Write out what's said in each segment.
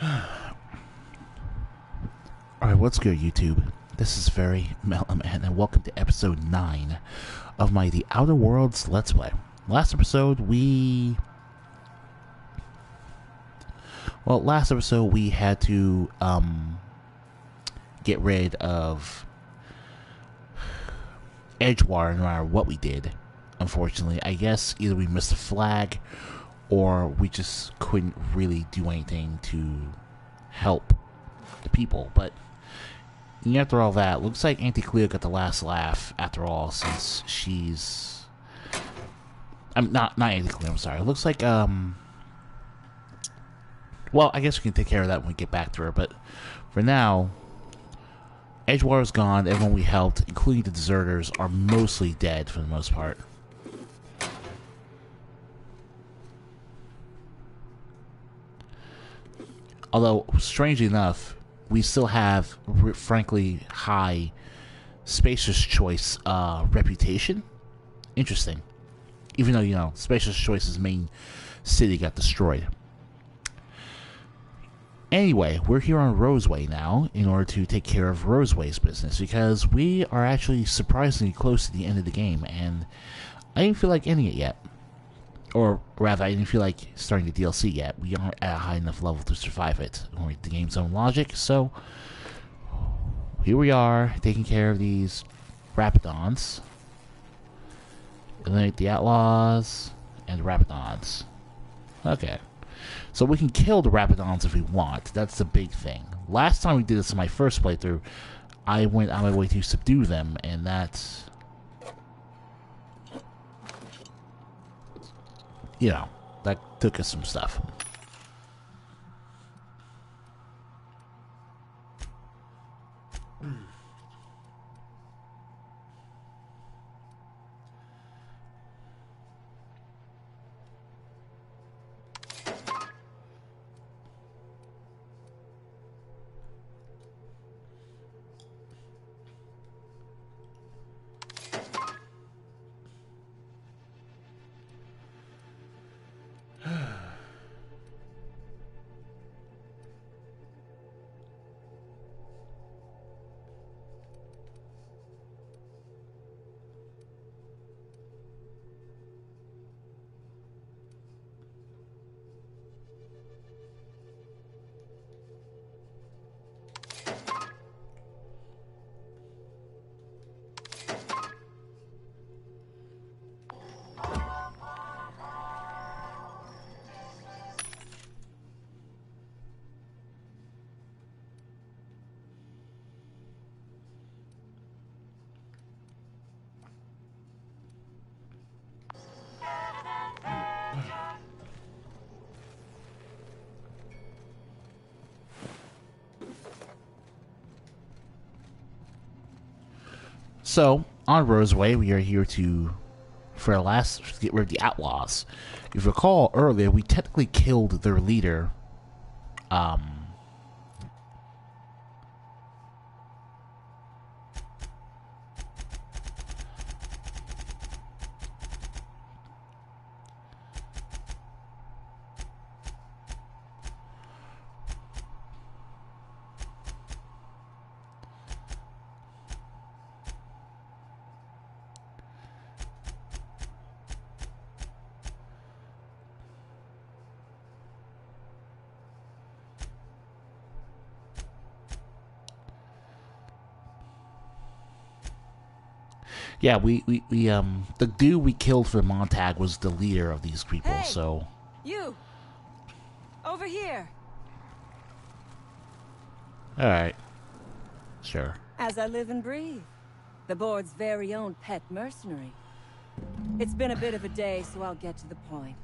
Alright, what's good, YouTube? This is Very Mellow Man, and welcome to episode 9 of my The Outer Worlds Let's Play. Last episode, we had to, get rid of Edgewater no matter what we did, unfortunately. I guess either we missed a flag, or we just couldn't really do anything to help the people, but after all that, looks like Auntie Cleo got the last laugh after all, since she's... I'm not Auntie Cleo, I'm sorry. It looks like, well, I guess we can take care of that when we get back to her, but for now, Edgewater's gone. Everyone we helped, including the deserters, are mostly dead for the most part. Although, strangely enough, we still have, frankly, high Spacer's Choice reputation. Interesting. Even though, you know, Spacer's Choice's main city got destroyed. Anyway, we're here on Roseway now in order to take care of Roseway's business, because we are actually surprisingly close to the end of the game, and I didn't feel like ending it yet. Or rather, I didn't feel like starting the DLC yet. We aren't at a high enough level to survive it, or the game's own logic, so here we are, taking care of these Rapidons. Eliminate the Outlaws and the Rapidons. Okay. So we can kill the Rapidons if we want. That's the big thing. Last time we did this in my first playthrough, I went out of my way to subdue them, and that's... you know, that took us some stuff. So, on Roseway, we are here to, get rid of the Outlaws. If you recall earlier, we technically killed their leader, yeah, the dude we killed for Montag was the leader of these people, hey, so... you! Over here! Alright. Sure. As I live and breathe. The board's very own pet mercenary. It's been a bit of a day, so I'll get to the point.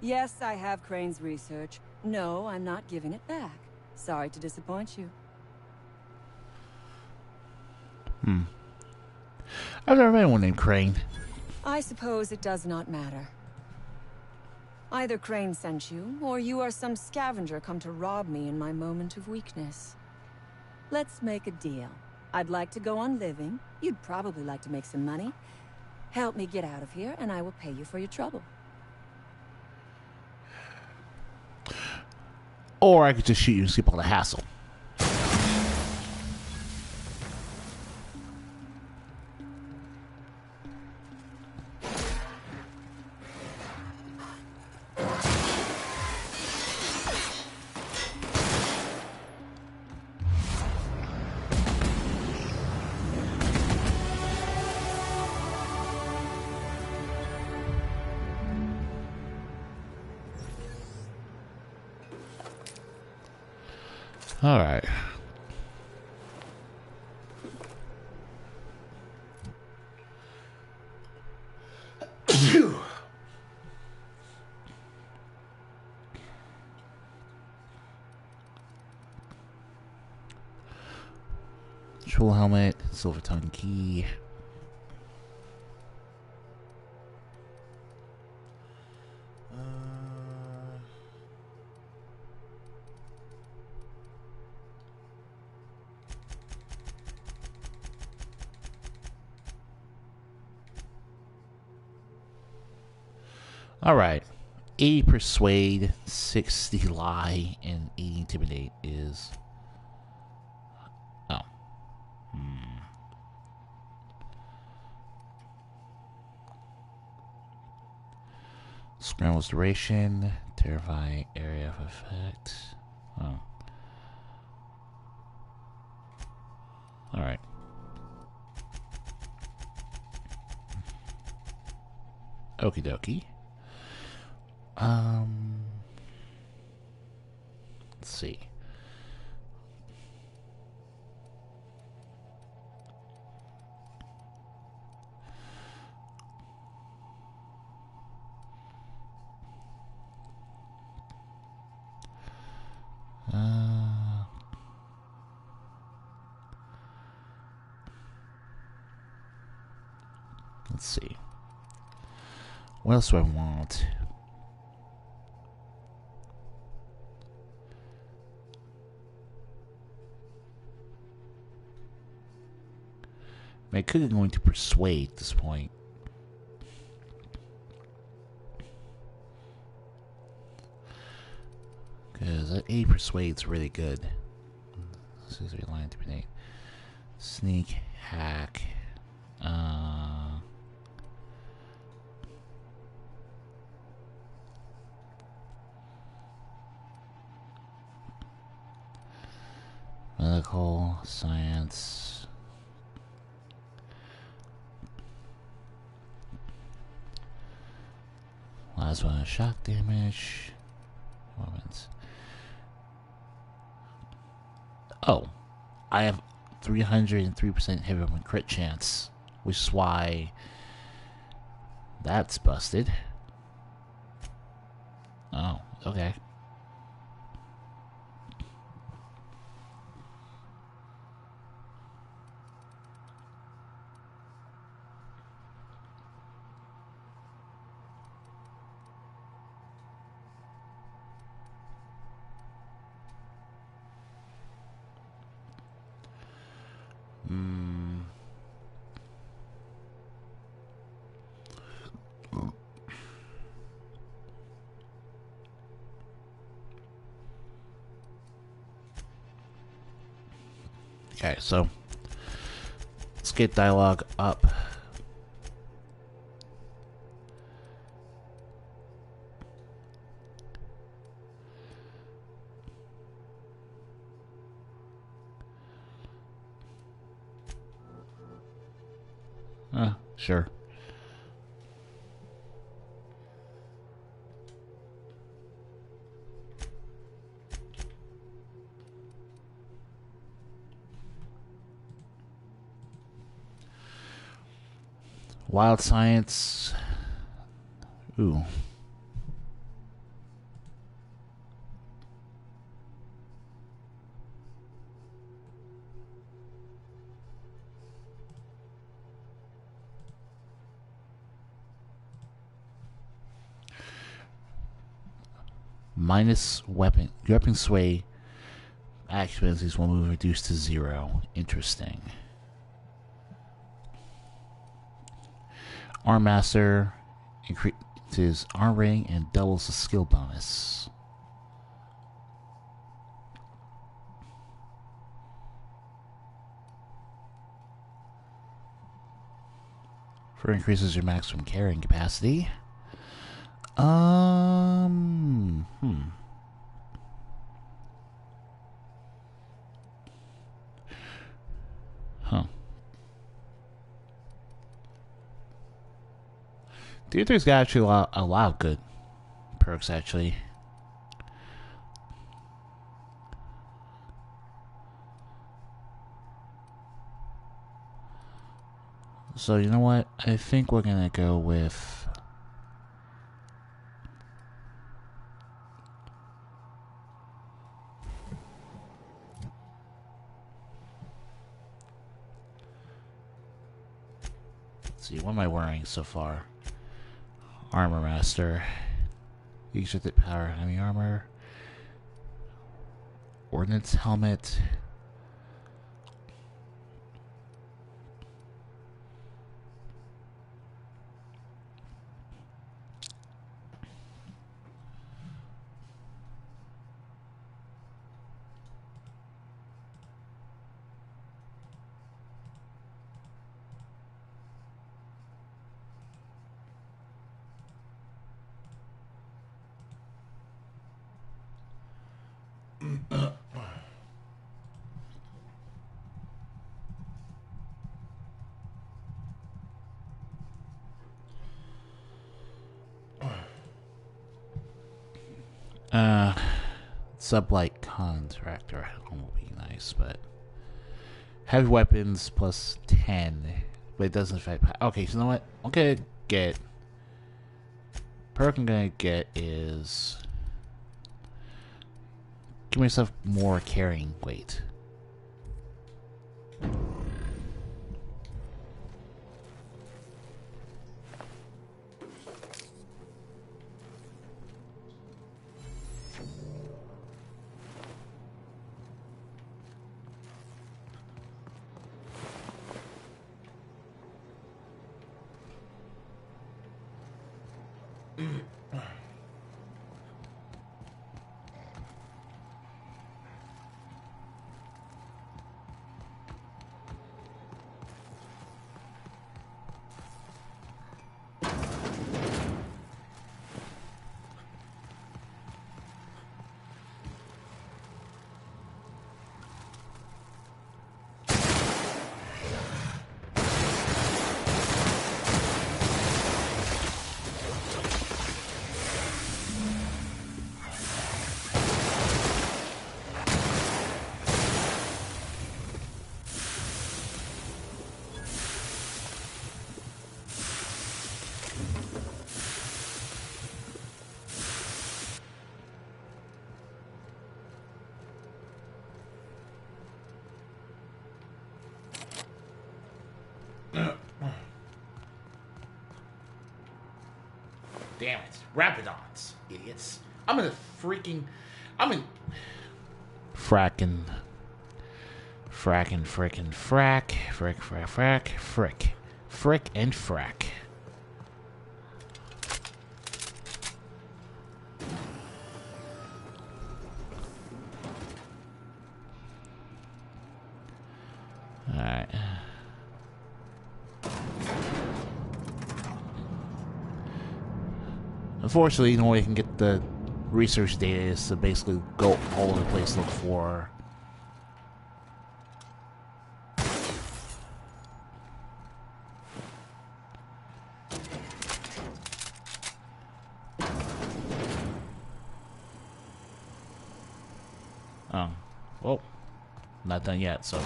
Yes, I have Crane's research. No, I'm not giving it back. Sorry to disappoint you. I've never met anyone named Crane. I suppose it does not matter. Either Crane sent you, or you are some scavenger come to rob me in my moment of weakness. Let's make a deal. I'd like to go on living. You'd probably like to make some money. Help me get out of here, and I will pay you for your trouble. Or I could just shoot you and skip all the hassle. All right. Control helmet, silver tongue key. All right. 80 persuade, 60 lie, and 80 intimidate is. Oh. Scrambles duration, terrify area of effect. Oh. Alright. Okie dokie. Let's see. Let's see. What else do I want? I could go into persuade at this point. Because that 80 persuade's really good. Scissor line intimidate. Sneak, hack. Medical, science. Last one, shock damage. Weapons. Oh, I have 303% heavy weapon crit chance, which is why that's busted. Oh, okay. Okay, so let's get dialogue up. Sure. Wild science. Ooh. Minus weapon sway actions will move reduced to 0. Interesting. Arm Master increases arm rating and doubles the skill bonus. For increases your maximum carrying capacity. Hmm. Huh. Dude, there's got actually a lot of good perks, actually. So, you know what? I think we're gonna go with... Let's see, what am I wearing so far? Armor Master. Restricted power, heavy armor. Ordnance helmet. Sublight contractor will be nice, but heavy weapons plus 10, but it doesn't affect. Okay, so you know what? I'm gonna get. Perk I'm gonna get is give myself more carrying weight. Damn it. Rapidons, idiots. I'm in frickin' frackin' frack. Frick and frack. Alright. Unfortunately, the only way you can get the research data is to basically go all over the place, look for... Oh. Well, not done yet, so...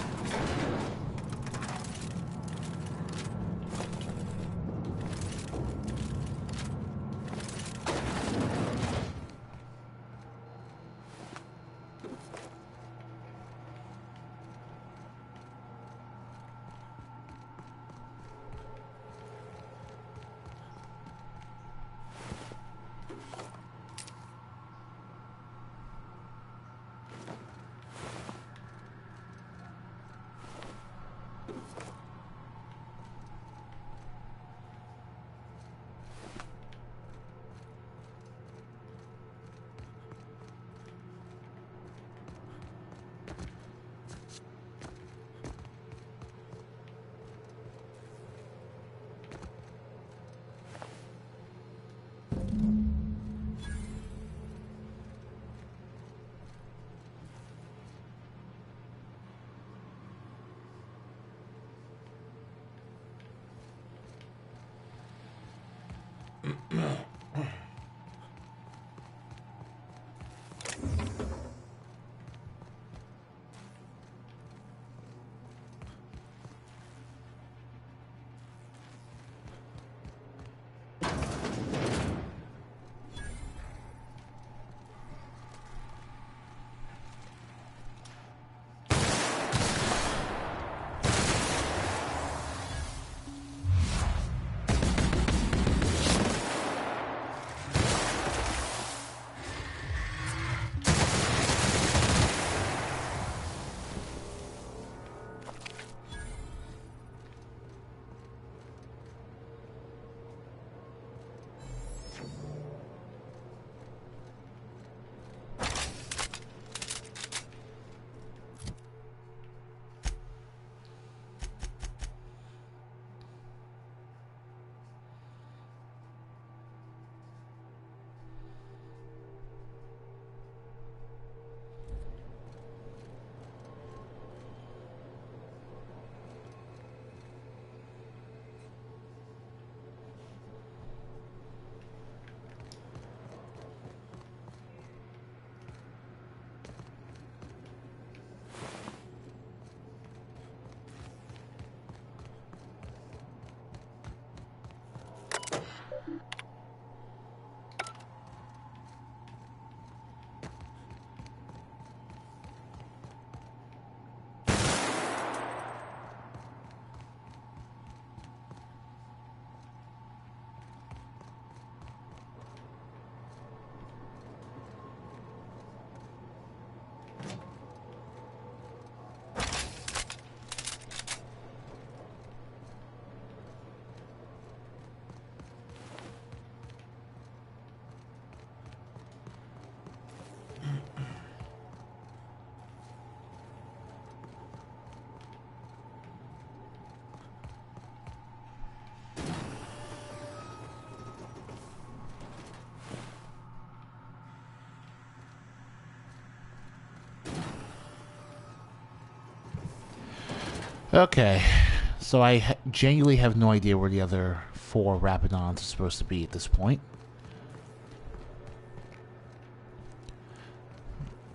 Okay, so I genuinely have no idea where the other 4 Rapidons are supposed to be at this point.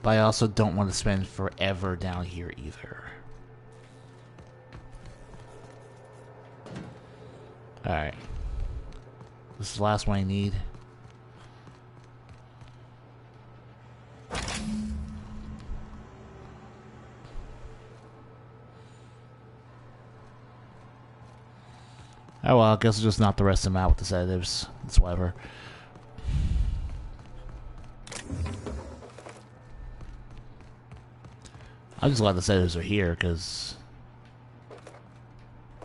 But I also don't want to spend forever down here either. Alright. This is the last one I need. Oh well, I guess I'll just knock the rest of them out with the sedatives. It's whatever. I'm just glad the sedatives are here, because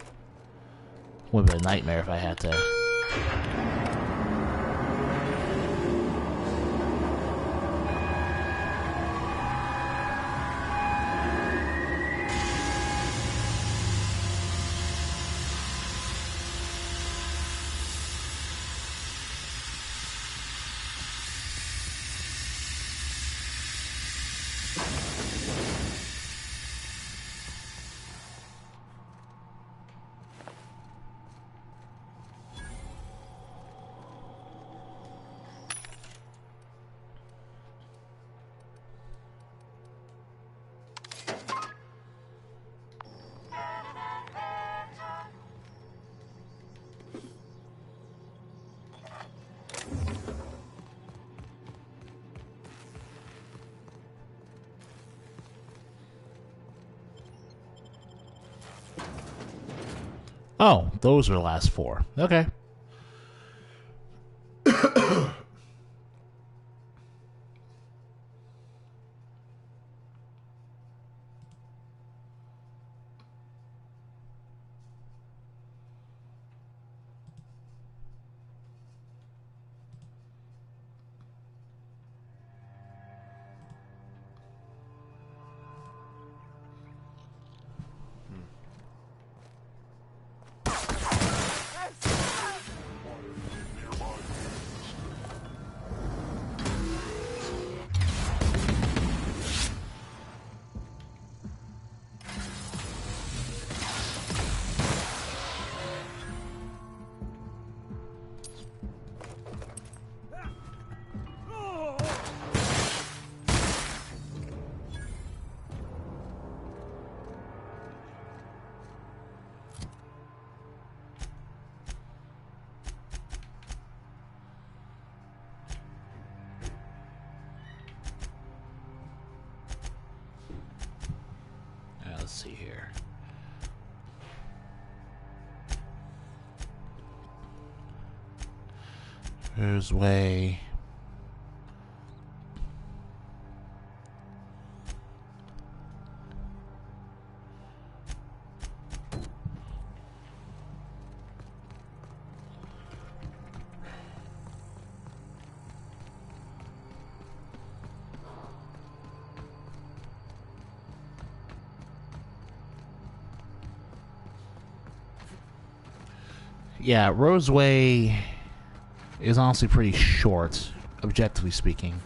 it would have been a nightmare if I had to. Oh, those are the last 4. Okay. Roseway. Yeah, Roseway is honestly pretty short, objectively speaking.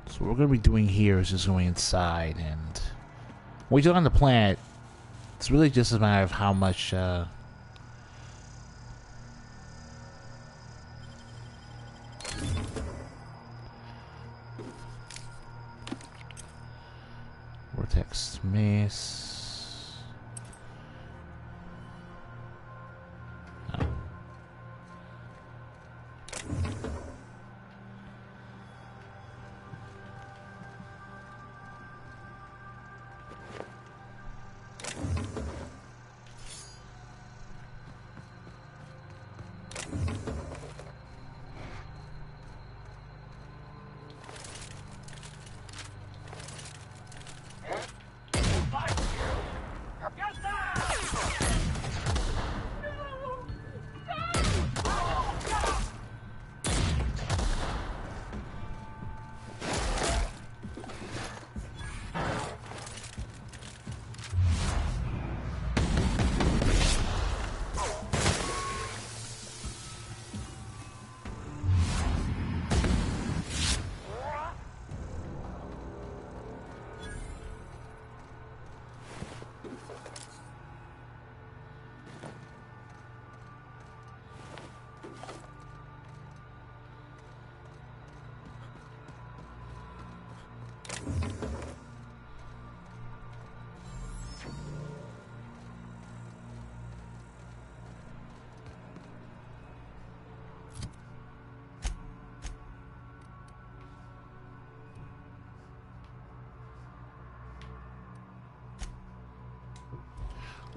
So what we're going to be doing here is just going inside, and when we do on the planet, it's really just a matter of how much Vortex Mace. Oh.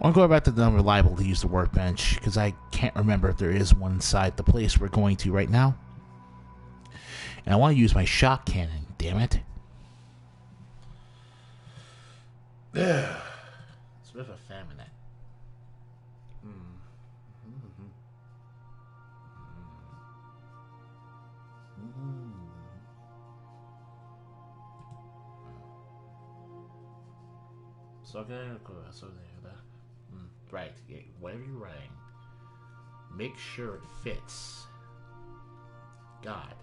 I'm going back to the unreliable to use the workbench because I can't remember if there is one inside the place we're going to right now. And I want to use my shock cannon, damn it. It's a bit of a famine. Right, yeah, whatever you're writing, make sure it fits. God.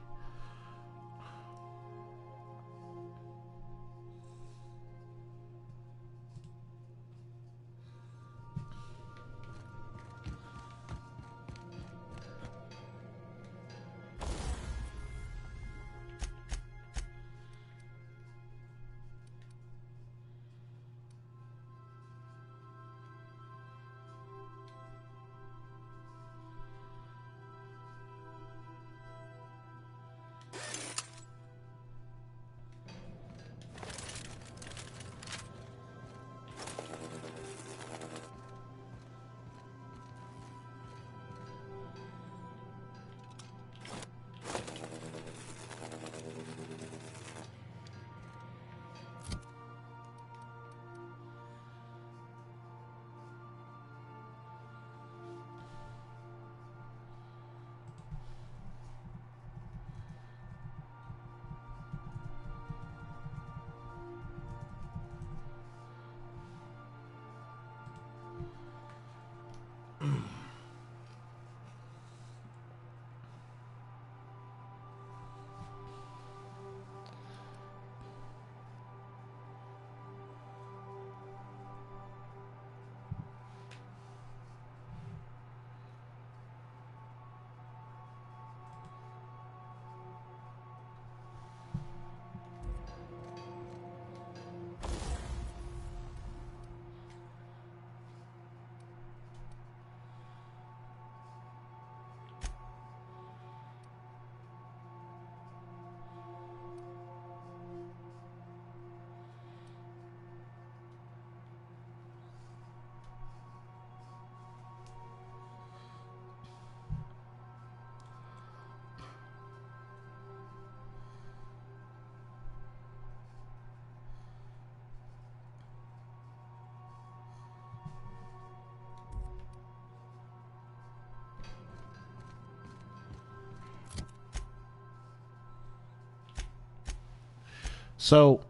So,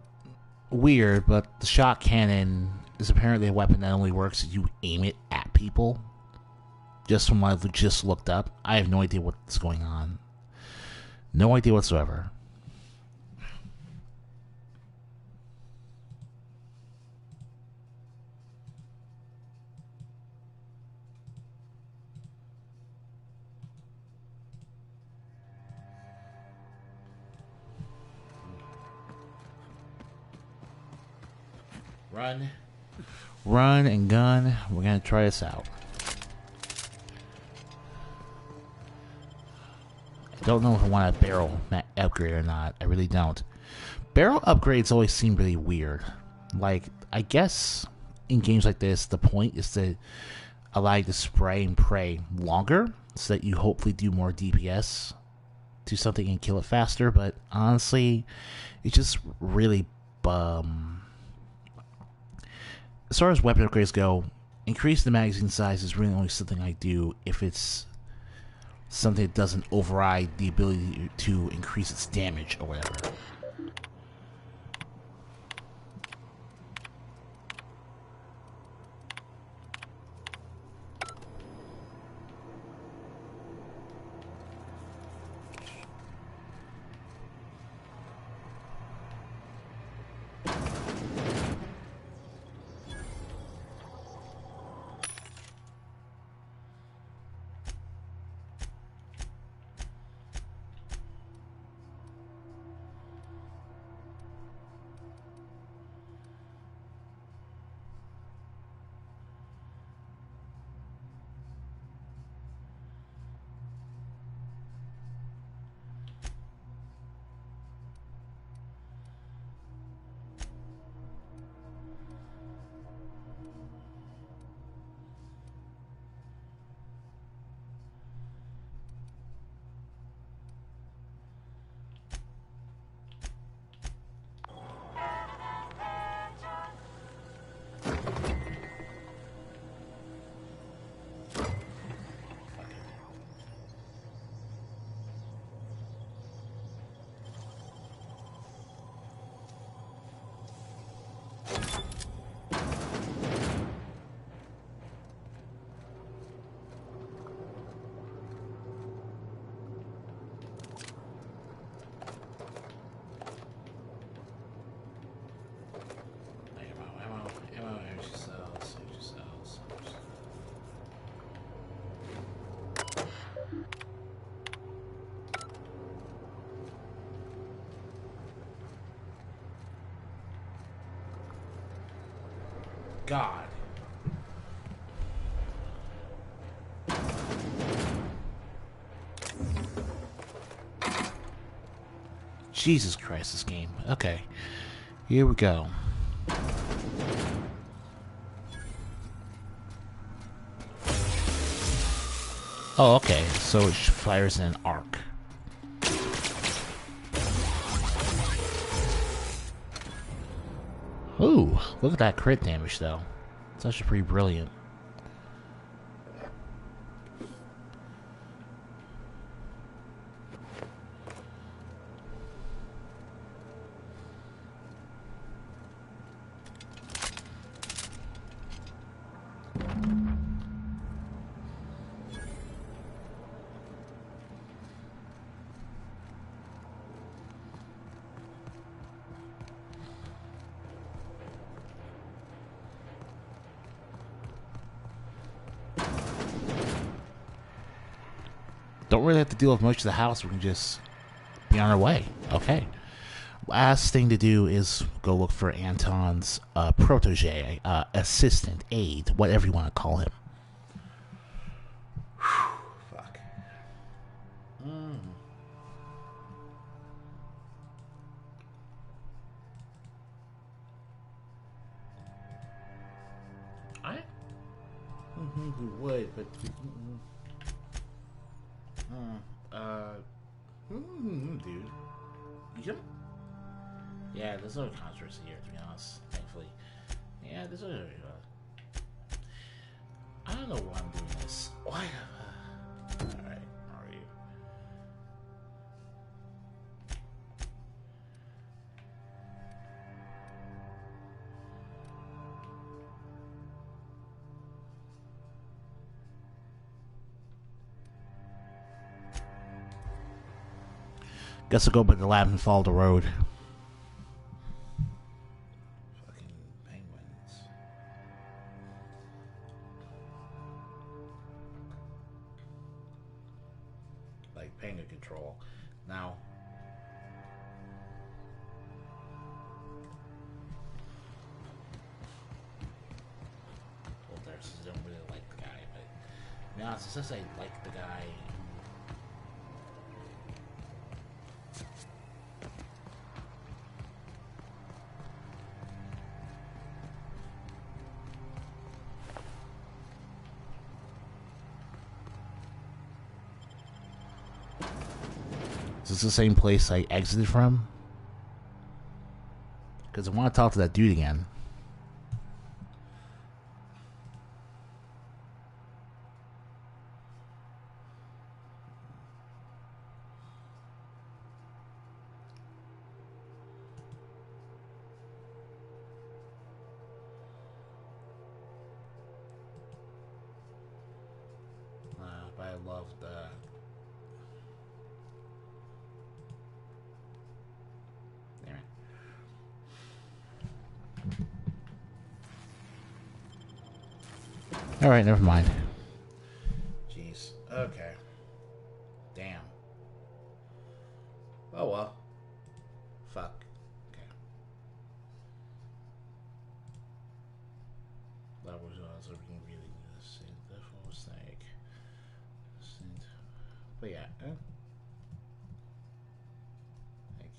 weird, but the shot cannon is apparently a weapon that only works if you aim it at people. Just from what I've just looked up. I have no idea what's going on. No idea whatsoever. Run. Run and gun. We're going to try this out. I don't know if I want a barrel upgrade or not. I really don't. Barrel upgrades always seem really weird. Like, I guess in games like this, the point is to allow you to spray and pray longer so that you hopefully do more DPS to something and kill it faster. But honestly, it's just really as far as weapon upgrades go, increase the magazine size is really only something I do if it's something that doesn't override the ability to increase its damage or whatever. God. Jesus Christ, this game. Okay. Here we go. Oh, okay. So it fires in an arc. Ooh, look at that crit damage, though. It's actually pretty brilliant. Don't really have to deal with much of the house. We can just be on our way. Okay. Last thing to do is go look for Anton's protege, assistant, aide, whatever you want to call him. Fuck. We would, but... dude. You yeah, there's no controversy here, to be honest, thankfully. Yeah, there's no... I don't know why I'm doing this. Why? Alright, are you? Guess I'll go by the lab and follow the road. Fucking penguins. Like penguin control. Now. Well, there's I don't really like the guy, but to be honest, it says I like the guy. Is this the same place I exited from? Because I want to talk to that dude again. But I love the... Alright, never mind. Jeez. Okay. Damn. Oh well. Fuck. Okay. That was also really snake. But yeah. Like,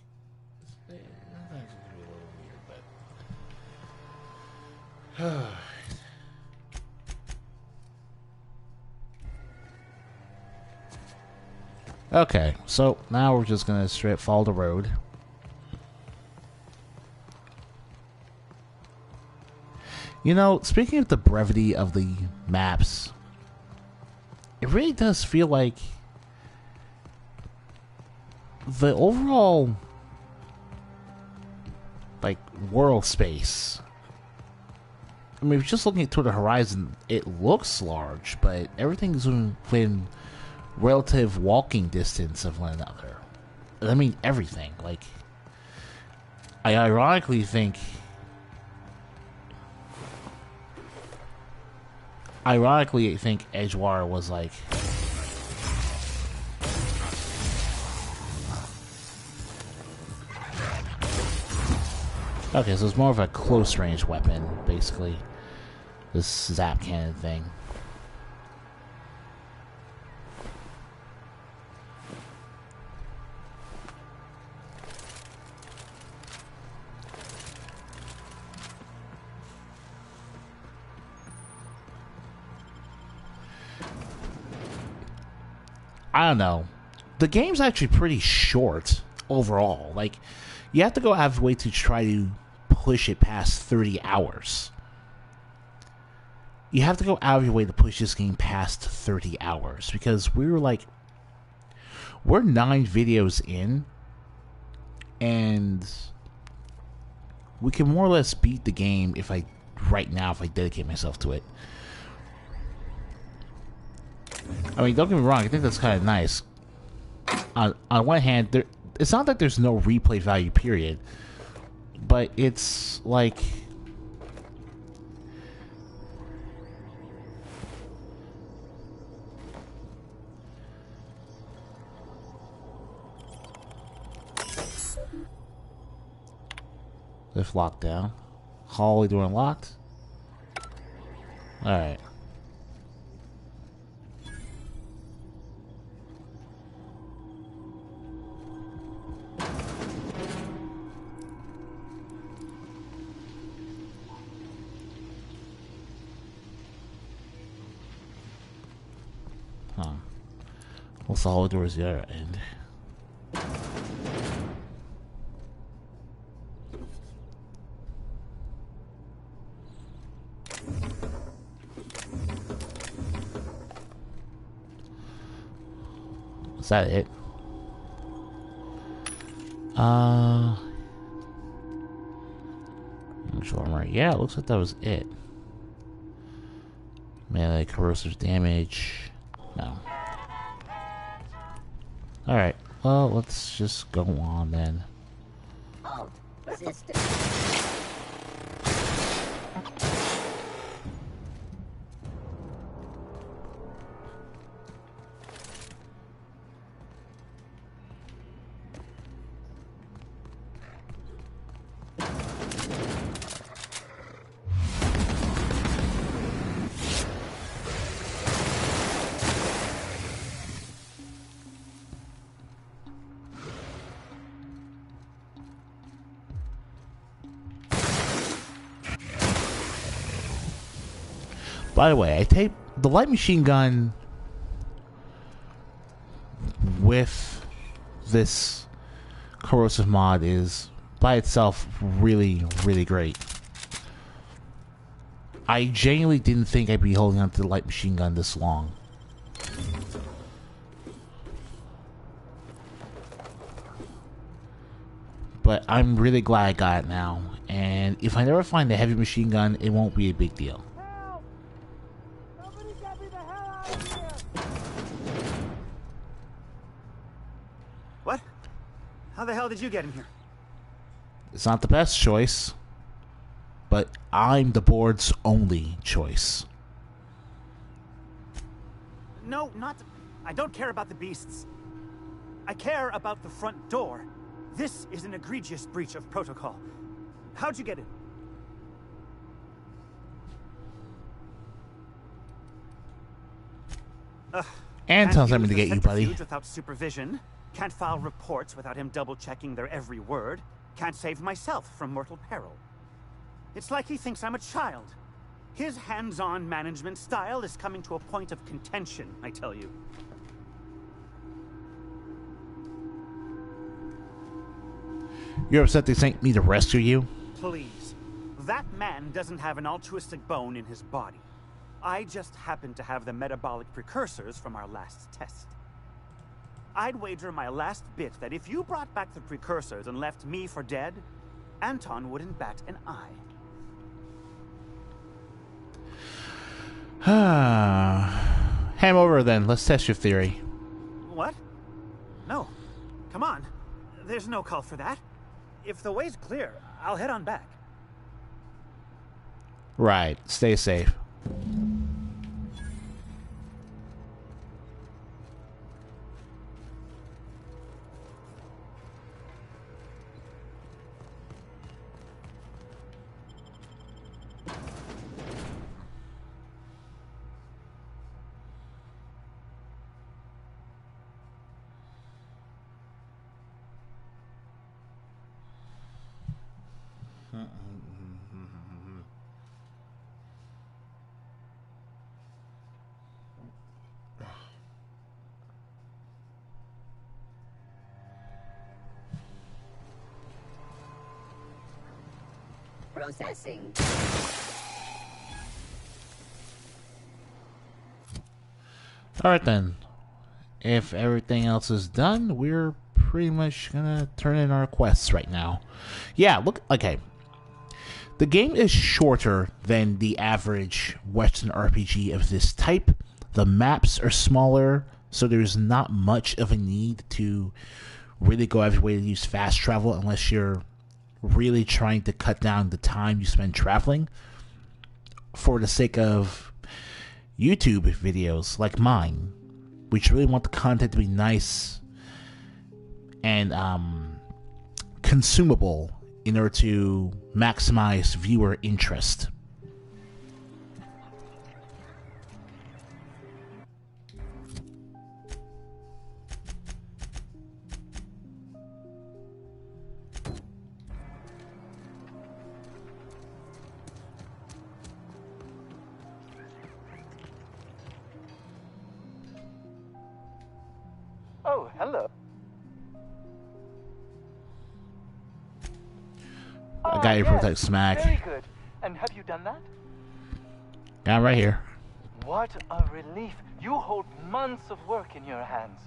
sometimes it can be a little weird, but. Okay, so now we're just gonna straight follow the road. You know, speaking of the brevity of the maps, it really does feel like the overall, like, world space. I mean, if you're just looking toward the horizon, it looks large, but everything's within relative walking distance of one another. I mean, everything. Like, I ironically think Edgewater was like okay, so it's more of a close range weapon, basically. This zap cannon thing. I don't know. The game's actually pretty short overall. Like, you have to go out of your way to try to push it past 30 hours. You have to go out of your way to push this game past 30 hours. Because we're 9 videos in. And we can more or less beat the game if I dedicate myself to it. I mean, don't get me wrong, I think that's kind of nice. On one hand, it's not that there's no replay value, period. But it's like... Lift locked down. Hallway door unlocked. Alright. What's the hallway doors the other end? Is that it? Armor. Yeah, it looks like that was it. Melee corrosive damage. No. Alright. Well, let's just go on then. Halt. Resistance. By the way, I taped the light machine gun with this corrosive mod is by itself really, really great. I genuinely didn't think I'd be holding on to the light machine gun this long. But I'm really glad I got it now. And if I never find the heavy machine gun, it won't be a big deal. Help! Somebody get me the hell out of here! What? How the hell did you get in here? It's not the best choice, but I'm the board's only choice. No, not... I don't care about the beasts. I care about the front door. This is an egregious breach of protocol. How'd you get in? Anton's Can't having to use get the you, buddy. centrifuge without supervision. Can't file reports without him double-checking their every word. Can't save myself from mortal peril. It's like he thinks I'm a child. His hands-on management style is coming to a point of contention, I tell you. You're upset they sent me to rescue you? Please. That man doesn't have an altruistic bone in his body. I just happen to have the metabolic precursors from our last test. I'd wager my last bit that if you brought back the precursors and left me for dead, Anton wouldn't bat an eye. Ham over then. Let's test your theory. What? No. Come on. There's no call for that. If the way's clear, I'll head on back. Right. Stay safe. Processing. Alright then. If everything else is done, we're pretty much gonna turn in our quests right now. Yeah, look, okay. The game is shorter than the average Western RPG of this type. The maps are smaller, so there's not much of a need to really go every way to use fast travel unless you're really trying to cut down the time you spend traveling for the sake of YouTube videos like mine, which really want the content to be nice and consumable in order to maximize viewer interest. Oh, hello. I got your protect smack. Very good. And have you done that? Got it right here. What a relief. You hold months of work in your hands.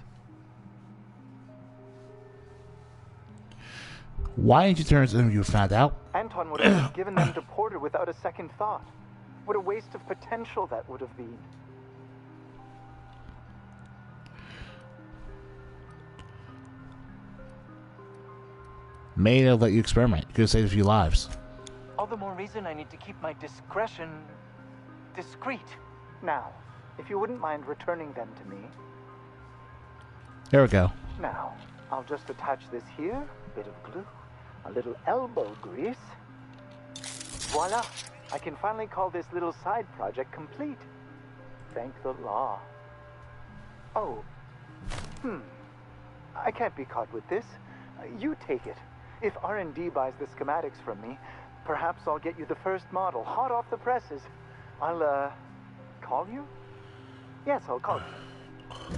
Why didn't you turn us in when you found out? Anton would have given them to Porter without a second thought. What a waste of potential that would have been. May have let you experiment. Could have saved a few lives. All the more reason I need to keep my discretion discreet. Now, if you wouldn't mind returning them to me. There we go. Now, I'll just attach this here, bit of glue, a little elbow grease. Voila! I can finally call this little side project complete. Thank the law. Oh. I can't be caught with this. You take it. If R&D buys the schematics from me, perhaps I'll get you the first model, hot off the presses. I'll, call you? Yes, I'll call you.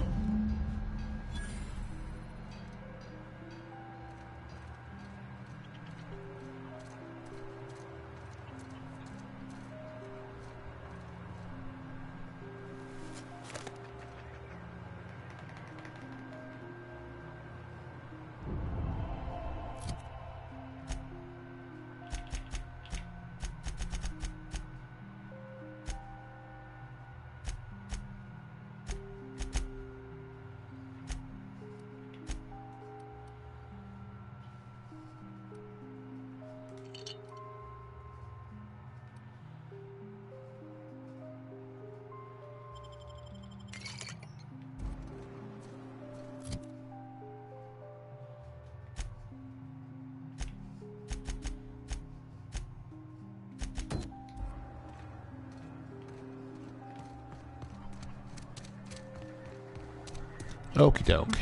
Okie doke.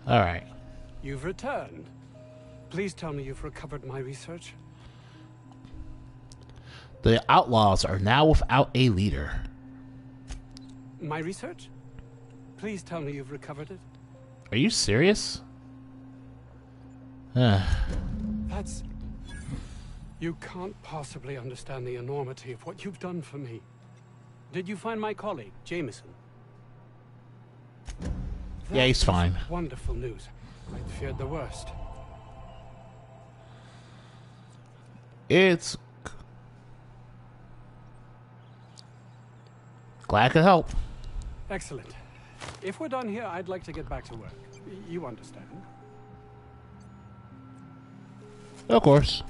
Alright. You've returned. Please tell me you've recovered my research. The outlaws are now without a leader. My research? Please tell me you've recovered it. Are you serious? That's... You can't possibly understand the enormity of what you've done for me. Did you find my colleague, Jameson? Yeah, he's fine. Wonderful news. I'd feared the worst. It's... Glad I could help. Excellent. If we're done here, I'd like to get back to work. You understand? Of course.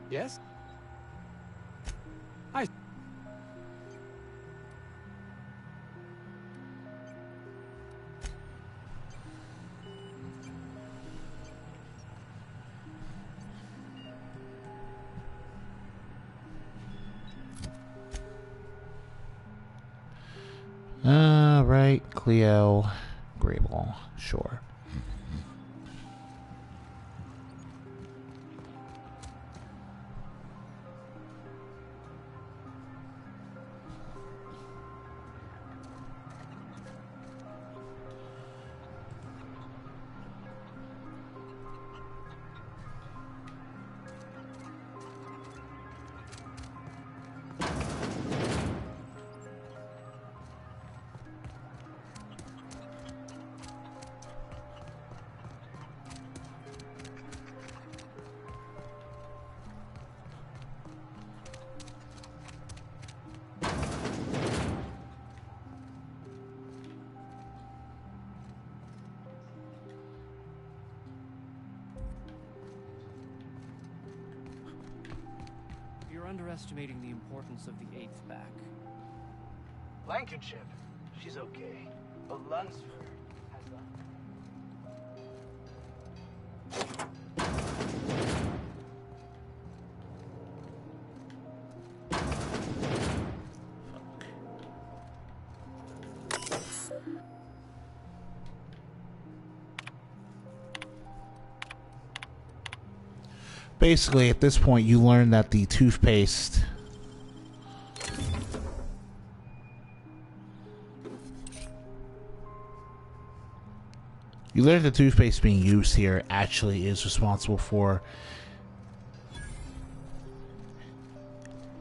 Yes? Right, Cleo, Grable, sure. You're underestimating the importance of the 8th back. Blankenship, she's okay. But Lunsford has Basically, at this point, you learn that the toothpaste... You learn the toothpaste being used here actually is responsible for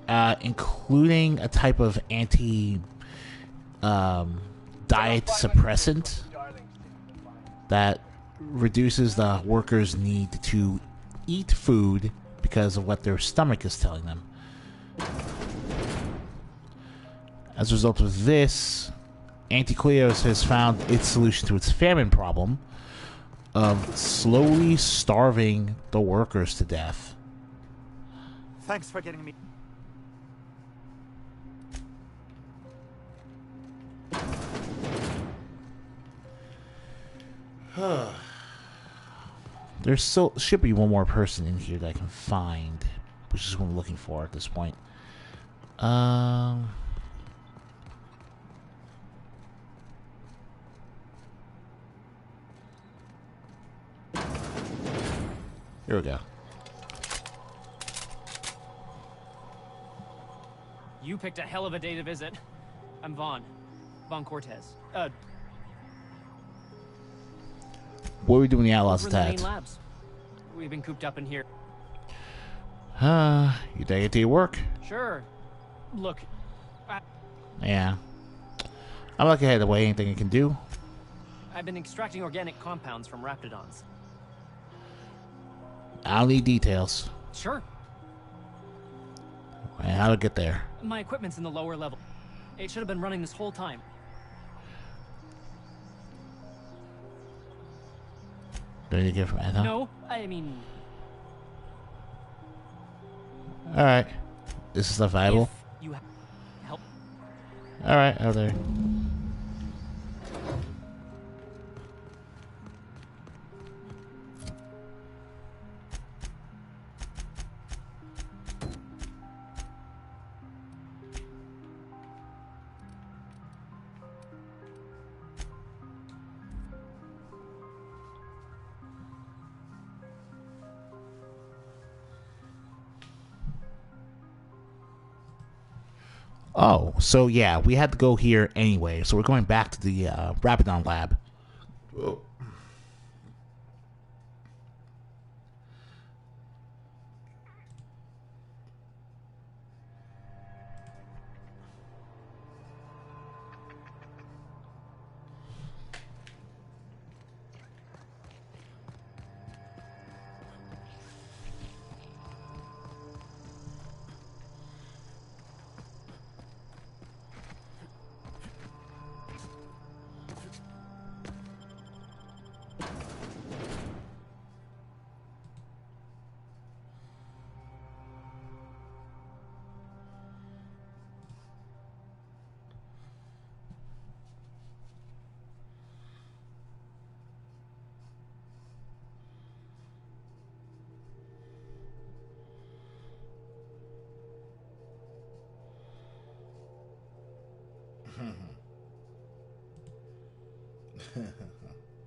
including a type of anti diet suppressant that reduces the workers' need to eat food because of what their stomach is telling them. As a result of this, Anticleos has found its solution to its famine problem of slowly starving the workers to death. Thanks for getting me. There still should be one more person in here that I can find, which is what I'm looking for at this point. Here we go. You picked a hell of a day to visit. I'm Vaughn. Vaughn Cortez. What are we doing when the outlaws Over in the main attacked? labs. We've been cooped up in here. You take it to your work? Sure. Look, Yeah. I'm lucky I had to weigh anything I can do. I've been extracting organic compounds from raptidons. I'll need details. Sure. And how to get there. My equipment's in the lower level. It should have been running this whole time. Do I need to get from Anna? No, I mean... Alright. This is stuff valuable. If you help... Alright, out there. Oh, so yeah, we had to go here anyway. So we're going back to the Rapidon lab. Oh.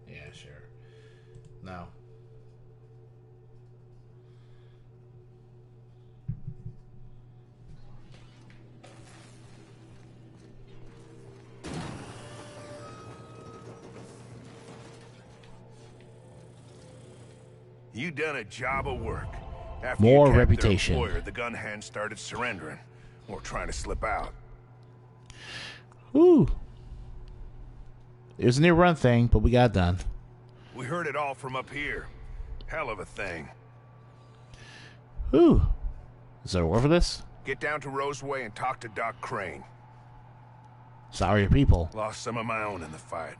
Yeah, sure. No. You done a job of work. After More you capped reputation. Their employer, the gun hands started surrendering or trying to slip out. Ooh. It was a near run thing, but we got it done. We heard it all from up here. Hell of a thing. Ooh. Is there a war for this? Get down to Roseway and talk to Doc Crane. Sorry, people. Lost some of my own in the fight.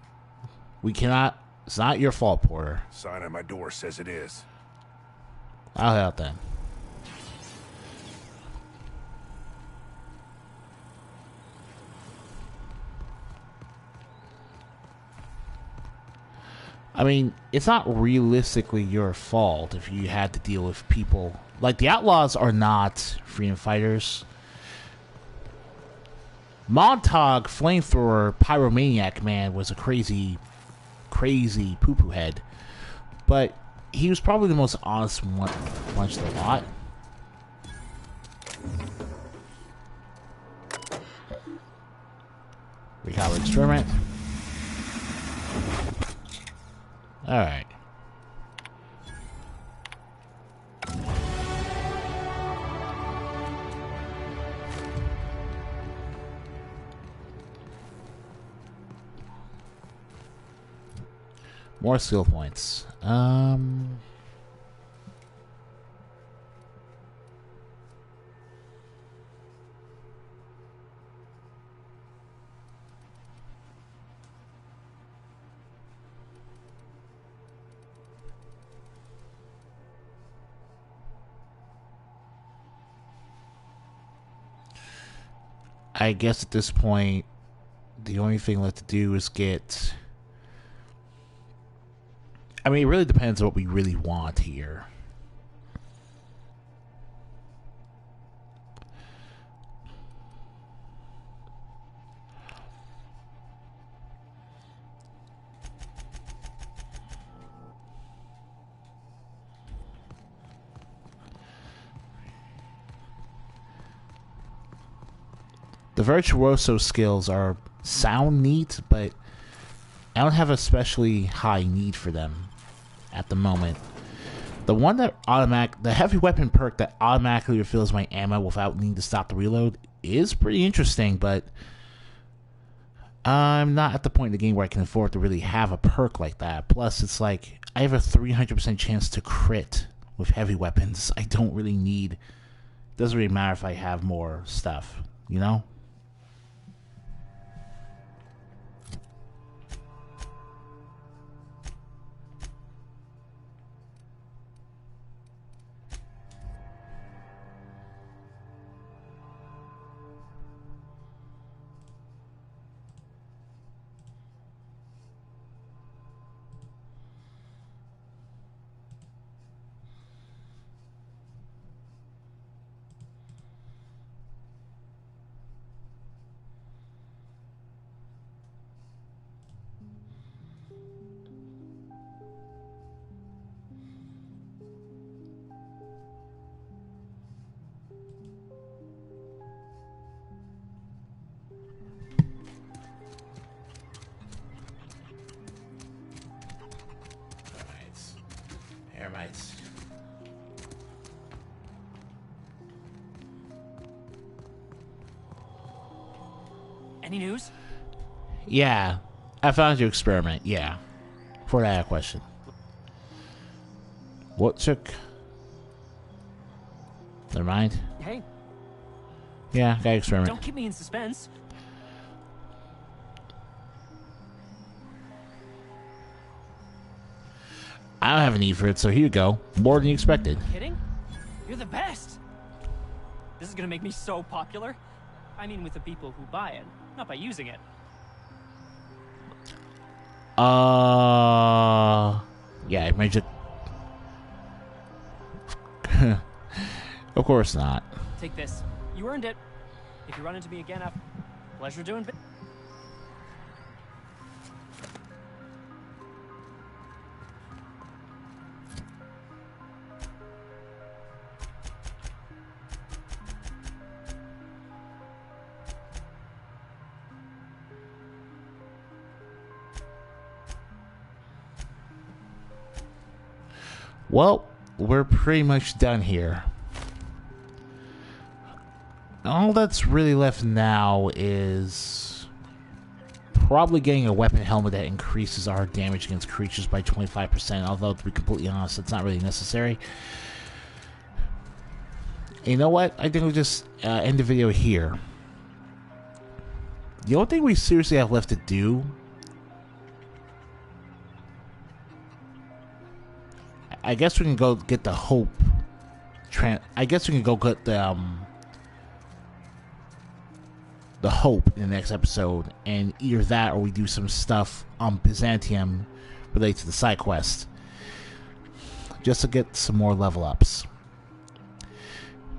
We cannot. It's not your fault, Porter. Sign on my door says it is. I'll head out then. I mean, it's not realistically your fault if you had to deal with people. Like, the Outlaws are not freedom fighters. Montauk, Flamethrower, Pyromaniac Man was a crazy poo-poo head. But he was probably the most honest one amongst the lot. Recover experiment. Alright. More skill points. I guess at this point, the only thing left to do is get... I mean, it really depends on what we really want here. The virtuoso skills sound neat, but I don't have a especially high need for them at the moment. The one that the heavy weapon perk that automatically refills my ammo without needing to stop the reload is pretty interesting, but I'm not at the point in the game where I can afford to really have a perk like that. Plus, it's like I have a 300% chance to crit with heavy weapons. I don't really need... It doesn't really matter if I have more stuff, you know? Termites. Any news? Yeah. I found your experiment, yeah. For that question. What took... Never mind. Hey. Yeah, got experiment. Don't keep me in suspense. I don't have a need for it, so here you go. More than you expected. Kidding? You're the best. This is gonna make me so popular. I mean, with the people who buy it, not by using it. Yeah, I made it. Of course not. Take this. You earned it. If you run into me again, pleasure doing. Well, we're pretty much done here. All that's really left now is probably getting a weapon helmet that increases our damage against creatures by 25%, although to be completely honest, it's not really necessary. You know what? I think we'll just end the video here. The only thing we seriously have left to do... I guess we can go get the hope. I guess we can go get the hope in the next episode, and either that or we do some stuff on Byzantium related to the side quest, just to get some more level ups.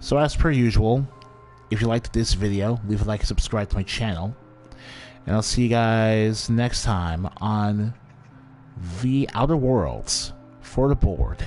So as per usual, if you liked this video, leave a like and subscribe to my channel, and I'll see you guys next time on The Outer Worlds for the board.